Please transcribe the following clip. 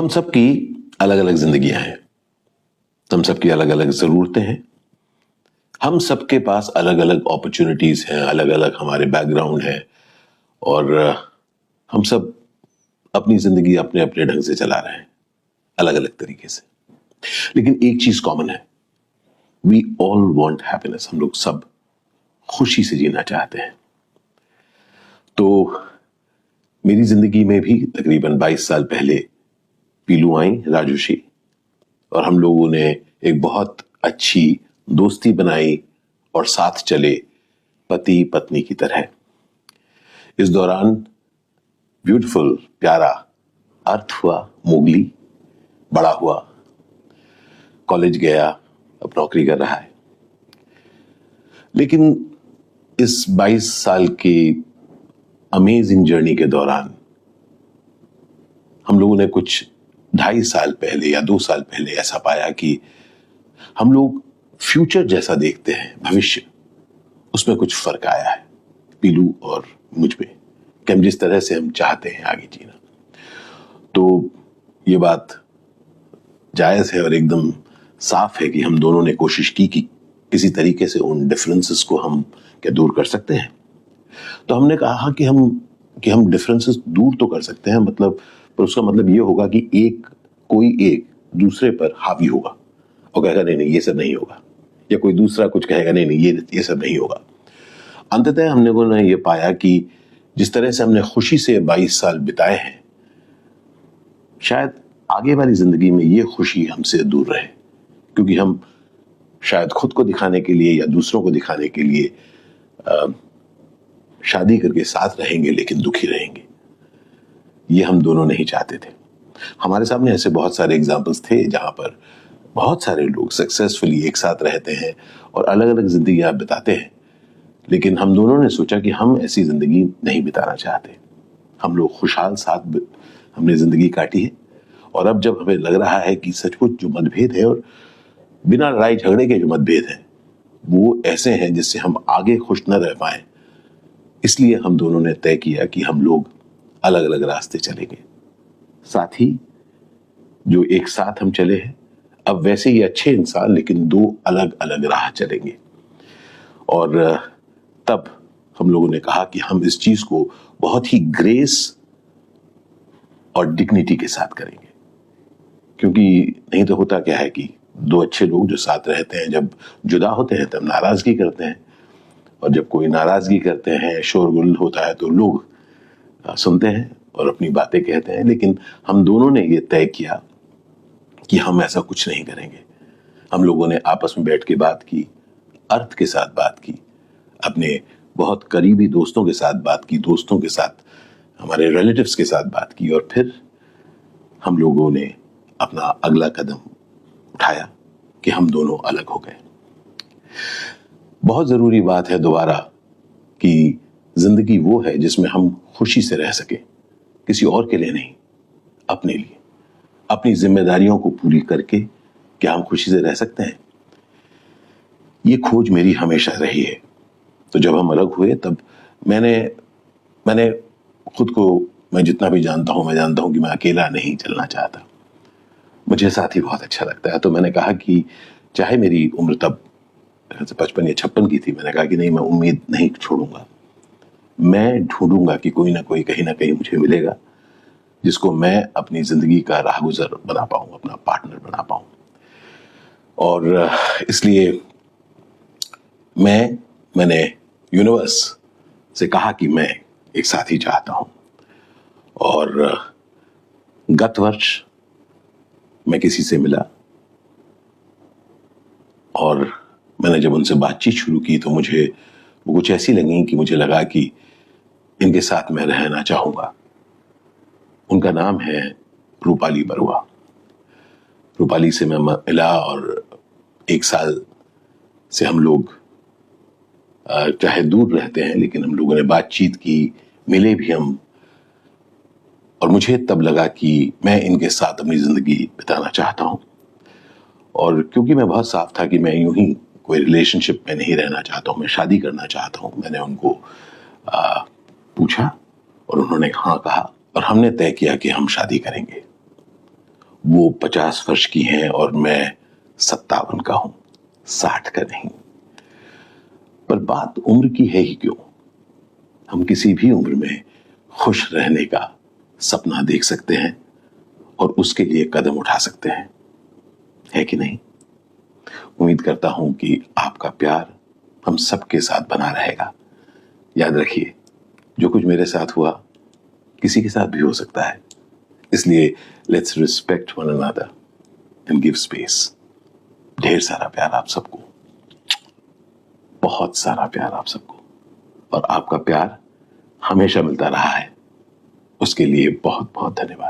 हम सबकी अलग अलग जिंदगियां हैं, हम सबकी अलग अलग जरूरतें हैं, हम सबके पास अलग अलग अपॉर्चुनिटीज हैं, अलग अलग हमारे बैकग्राउंड है और हम सब अपनी जिंदगी अपने अपने ढंग से चला रहे हैं अलग अलग तरीके से। लेकिन एक चीज कॉमन है, वी ऑल वांट हैप्पीनेस। हम लोग सब खुशी से जीना चाहते हैं। तो मेरी जिंदगी में भी तकरीबन 22 साल पहले पीलू आई, राजुशी, और हम लोगों ने एक बहुत अच्छी दोस्ती बनाई और साथ चले पति पत्नी की तरह। इस दौरान ब्यूटीफुल प्यारा अर्थ हुआ, मोगली बड़ा हुआ, कॉलेज गया, अब नौकरी कर रहा है। लेकिन इस 22 साल की अमेजिंग जर्नी के दौरान हम लोगों ने कुछ 2.5 साल पहले या 2 साल पहले ऐसा पाया कि हम लोग फ्यूचर जैसा देखते हैं, भविष्य, उसमें कुछ फर्क आया है पीलू और मुझ में, कि हम जिस तरह से हम चाहते हैं आगे जीना। तो ये बात जायज है और एकदम साफ है कि हम दोनों ने कोशिश की कि किसी तरीके से उन डिफरेंसेस को हम क्या दूर कर सकते हैं। तो हमने कहा कि हम डिफरेंसेस दूर तो कर सकते हैं, मतलब, पर उसका मतलब ये होगा कि कोई एक दूसरे पर हावी होगा और कहेगा नहीं नहीं ये सब नहीं होगा, या कोई दूसरा कुछ कहेगा नहीं नहीं ये सब नहीं होगा। अंततः हमने को ये पाया कि जिस तरह से हमने खुशी से 22 साल बिताए हैं, शायद आगे वाली जिंदगी में ये खुशी हमसे दूर रहे, क्योंकि हम शायद खुद को दिखाने के लिए या दूसरों को दिखाने के लिए शादी करके साथ रहेंगे लेकिन दुखी रहेंगे। ये हम दोनों नहीं चाहते थे। हमारे सामने ऐसे बहुत सारे एग्जाम्पल्स थे जहां पर बहुत सारे लोग सक्सेसफुली एक साथ रहते हैं और अलग अलग जिंदगियां बिताते हैं, लेकिन हम दोनों ने सोचा कि हम ऐसी जिंदगी नहीं बिताना चाहते। हम लोग खुशहाल साथ हमने जिंदगी काटी है, और अब जब हमें लग रहा है कि सचमुच जो मतभेद है और बिना लड़ाई झगड़े के जो मतभेद हैं वो ऐसे हैं जिससे हम आगे खुश न रह पाए, इसलिए हम दोनों ने तय किया कि हम लोग अलग अलग रास्ते चलेंगे। साथ ही जो एक साथ हम चले हैं, अब वैसे ही अच्छे इंसान लेकिन 2 अलग अलग राह चलेंगे। और तब हम लोगों ने कहा कि हम इस चीज को बहुत ही ग्रेस और डिग्निटी के साथ करेंगे, क्योंकि नहीं तो होता क्या है कि 2 अच्छे लोग जो साथ रहते हैं जब जुदा होते हैं तब नाराजगी करते हैं, और जब कोई नाराजगी करते हैं, शोरगुल होता है, तो लोग सुनते हैं और अपनी बातें कहते हैं। लेकिन हम दोनों ने ये तय किया कि हम ऐसा कुछ नहीं करेंगे। हम लोगों ने आपस में बैठ के बात की, अर्थ के साथ बात की, अपने बहुत करीबी दोस्तों के साथ बात की, दोस्तों के साथ, हमारे रिलेटिव्स के साथ बात की, और फिर हम लोगों ने अपना अगला कदम उठाया कि हम दोनों अलग हो गए। बहुत जरूरी बात है दोबारा कि जिंदगी वो है जिसमें हम खुशी से रह सके, किसी और के लिए नहीं, अपने लिए। अपनी जिम्मेदारियों को पूरी करके क्या हम खुशी से रह सकते हैं? ये खोज मेरी हमेशा रही है। तो जब हम अलग हुए तब मैंने खुद को, मैं जितना भी जानता हूं, मैं जानता हूं कि मैं अकेला नहीं चलना चाहता। मुझे साथी बहुत अच्छा लगता है। तो मैंने कहा कि चाहे मेरी उम्र तब 55 या 56 की थी, मैंने कहा कि नहीं, मैं उम्मीद नहीं छोड़ूंगा। मैं ढूंढूंगा कि कोई ना कोई कहीं ना कहीं मुझे मिलेगा जिसको मैं अपनी जिंदगी का राहगुजर बना पाऊं, अपना पार्टनर बना पाऊं। और इसलिए मैंने यूनिवर्स से कहा कि मैं एक साथी चाहता हूं। और गत वर्ष मैं किसी से मिला और मैंने जब उनसे बातचीत शुरू की तो मुझे वो कुछ ऐसी लगी कि मुझे लगा कि इनके साथ मैं रहना चाहूंगा। उनका नाम है रूपाली बरुआ। रूपाली से मैं मिला और 1 साल से हम लोग चाहे दूर रहते हैं लेकिन हम लोगों ने बातचीत की, मिले भी हम, और मुझे तब लगा कि मैं इनके साथ अपनी जिंदगी बिताना चाहता हूं। और क्योंकि मैं बहुत साफ था कि मैं यूं ही कोई रिलेशनशिप में नहीं रहना चाहता हूं, मैं शादी करना चाहता हूं, मैंने उनको पूछा और उन्होंने हाँ कहा और हमने तय किया कि हम शादी करेंगे। वो 50 वर्ष की हैं और मैं 57 का हूं, 60 का नहीं। पर बात उम्र की है ही क्यों, हम किसी भी उम्र में खुश रहने का सपना देख सकते हैं और उसके लिए कदम उठा सकते हैं, है कि नहीं? उम्मीद करता हूं कि आपका प्यार हम सबके साथ बना रहेगा। याद रखिए, जो कुछ मेरे साथ हुआ किसी के साथ भी हो सकता है, इसलिए let's respect one another and give space. ढेर सारा प्यार आप सबको, बहुत सारा प्यार आप सबको, और आपका प्यार हमेशा मिलता रहा है, उसके लिए बहुत बहुत धन्यवाद।